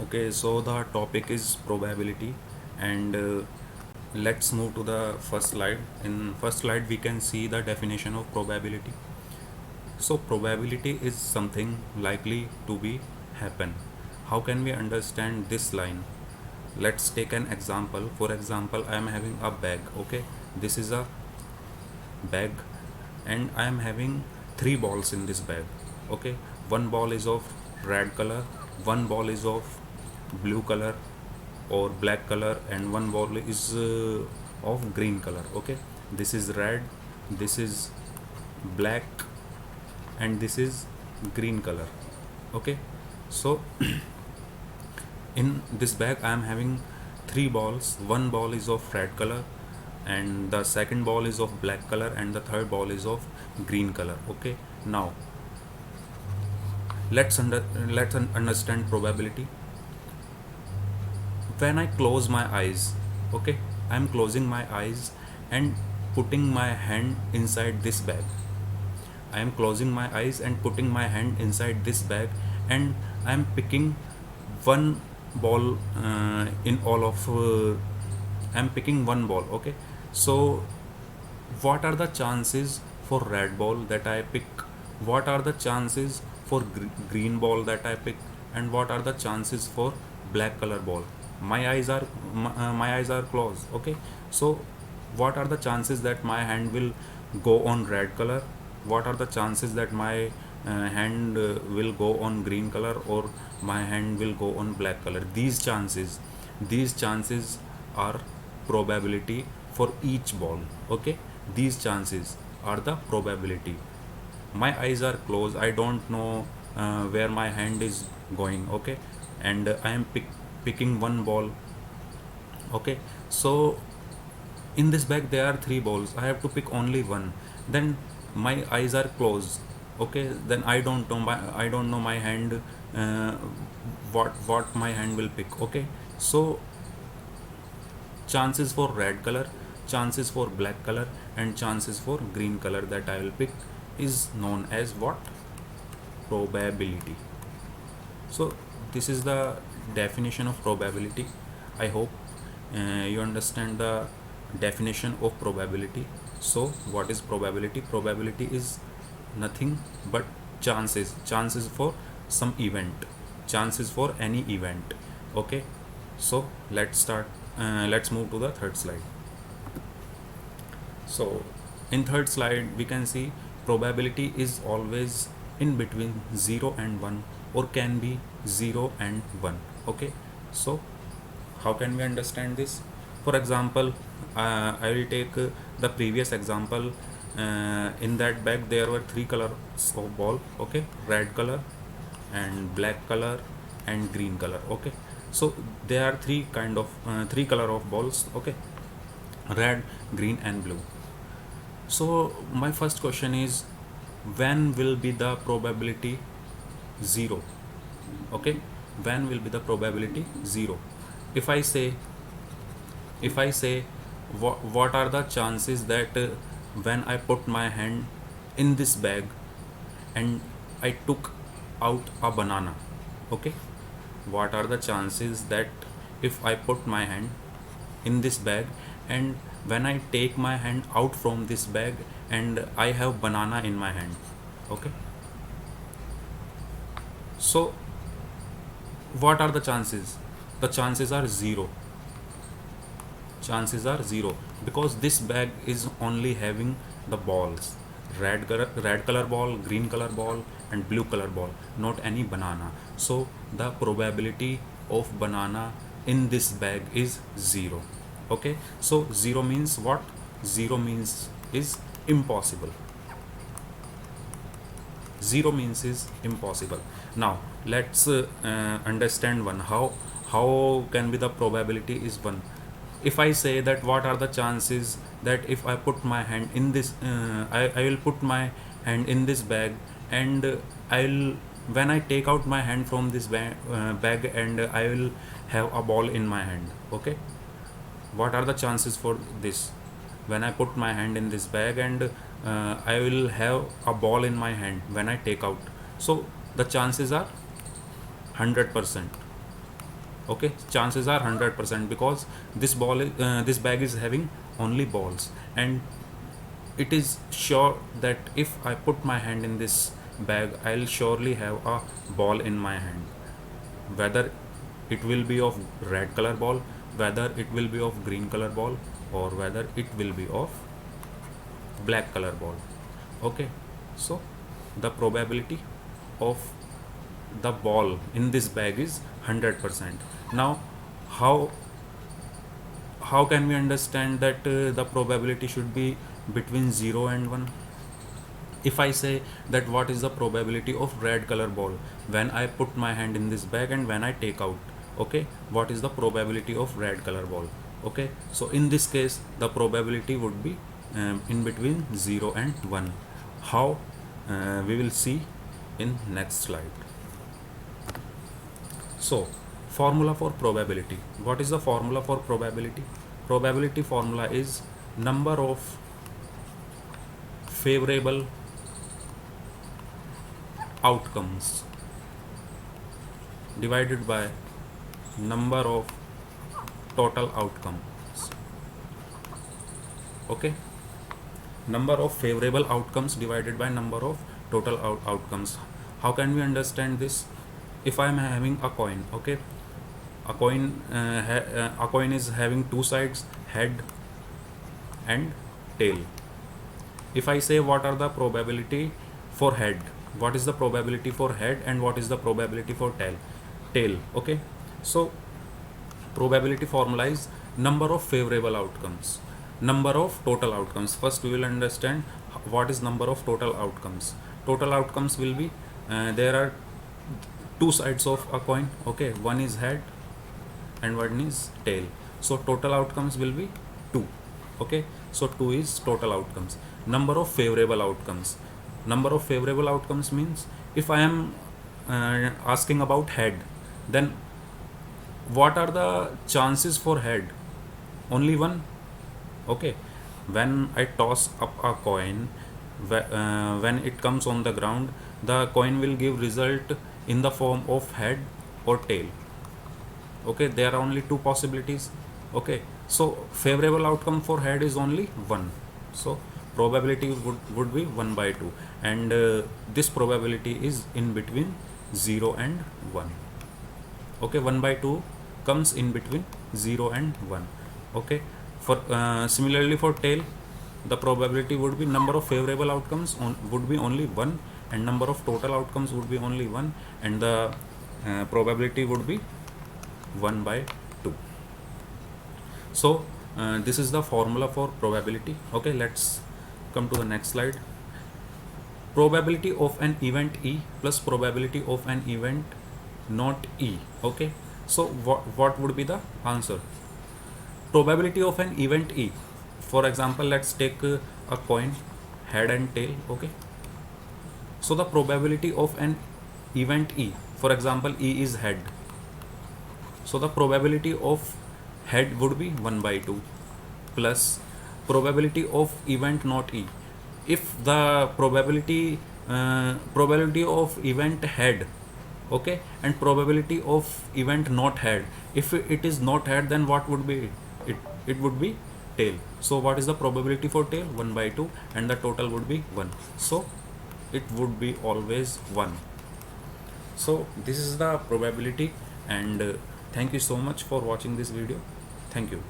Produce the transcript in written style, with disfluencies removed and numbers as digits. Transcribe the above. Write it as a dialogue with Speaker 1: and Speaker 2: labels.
Speaker 1: Okay, so the topic is probability, and let's move to the first slide. In first slide, we can see the definition of probability. So probability is something likely to be happen. How can we understand this line? Let's take an example. For example, I am having a bag. Okay, this is a bag, and I am having three balls in this bag. Okay, one ball is of red color, one ball is of blue color or black color, and one ball is of green color. Okay, this is red, this is black, and this is green color. Okay, so in this bag I am having three balls. One ball is of red color, and the second ball is of black color, and the third ball is of green color. Okay, now let's understand probability. When I close my eyes, okay, I am closing my eyes and putting my hand inside this bag. I am closing my eyes and putting my hand inside this bag, and I am picking one ball in all of. I am picking one ball. Okay, so what are the chances for red ball that I pick? What are the chances for green ball that I pick? And what are the chances for black color ball? My eyes are closed. Okay, so what are the chances that my hand will go on red color? What are the chances that my hand will go on green color, or my hand will go on black color? These chances are probability for each ball. Okay, these chances are the probability. My eyes are closed, I don't know where my hand is going. Okay, and I am picking one ball. Okay, so in this bag there are three balls, I have to pick only one. Then my eyes are closed. Okay, then I don't know my hand, uh, what my hand will pick. Okay, so chances for red color, chances for black color, and chances for green color that I will pick is known as what? Probability. So this is the definition of probability. I hope you understand the definition of probability. So what is probability? Probability is nothing but chances for some event, chances for any event. Okay, so let's move to the third slide. So in third slide we can see probability is always in between 0 and 1, or can be 0 and 1. Okay, so how can we understand this? For example, I will take the previous example. In that bag there were three colors of ball. Okay, red color and black color and green color. Okay, so there are three color of balls. Okay, red, green, and blue. So my first question is, when will be the probability 0? Okay, when will be the probability 0? If I say, what are the chances that when I put my hand in this bag and I took out a banana? Okay, what are the chances that if I put my hand in this bag, and when I take my hand out from this bag and I have banana in my hand? Okay, so what are the chances? The chances are 0. Chances are 0 because this bag is only having the balls: red color ball, green color ball, and blue color ball, not any banana. So the probability of banana in this bag is 0. Okay, so 0 means what? 0 means is impossible. 0 means is impossible. Now let's understand one. How can be the probability is 1? If I say that what are the chances that if I put my hand in this, I will put my hand in this bag, and I'll when I take out my hand from this bag, and I will have a ball in my hand. Okay, what are the chances for this? When I put my hand in this bag, and I will have a ball in my hand when I take out. So the chances are 100%. Okay, chances are 100% because this bag is having only balls, and it is sure that if I put my hand in this bag, I'll surely have a ball in my hand, whether it will be of red color ball, whether it will be of green color ball, or whether it will be of black color ball. Okay, so the probability of the ball in this bag is 100%. Now how how can we understand that the probability should be between 0 and 1? If I say that what is the probability of red color ball when I put my hand in this bag and when I take out, okay, what is the probability of red color ball? Okay, so in this case the probability would be in between 0 and 1. How? We will see in next slide. So formula for probability. What is the formula for probability? Probability formula is number of favorable outcomes divided by number of total outcomes. Okay, number of favorable outcomes divided by number of total outcomes. How can we understand this? If I am having a coin, okay, a coin is having two sides, head and tail. If I say what are the probability for head, what is the probability for head, and what is the probability for tail, okay, so probability formula is number of favorable outcomes, number of total outcomes. First we will understand what is number of total outcomes. Total outcomes will be there are two sides of a coin, okay, one is head and one is tail, so total outcomes will be 2. Okay, so 2 is total outcomes. Number of favorable outcomes, number of favorable outcomes means if I am asking about head, then what are the chances for head? Only one. Okay, when I toss up a coin, when it comes on the ground, the coin will give result in the form of head or tail. Okay, there are only two possibilities. Okay, so favorable outcome for head is only 1, so probability would be 1 by 2, and this probability is in between 0 and 1. Okay, 1 by 2 comes in between 0 and 1. Okay, for similarly for tail, the probability would be number of favorable outcomes would be only 1, and number of total outcomes would be only 1, and the probability would be 1 by 2. So this is the formula for probability. Okay, let's come to the next slide. Probability of an event E plus probability of an event not E. Okay, so what would be the answer? Probability of an event E, for example, let's take a coin, head and tail. Okay, so the probability of an event E, for example, E is head, so the probability of head would be 1 by 2 plus probability of event not E. If the probability of event head, okay, and probability of event not head, if it is not head, then what would be it? It would be tail. So what is the probability for tail? 1 by 2, and the total would be 1, so it would be always 1. So this is the probability, and thank you so much for watching this video. Thank you.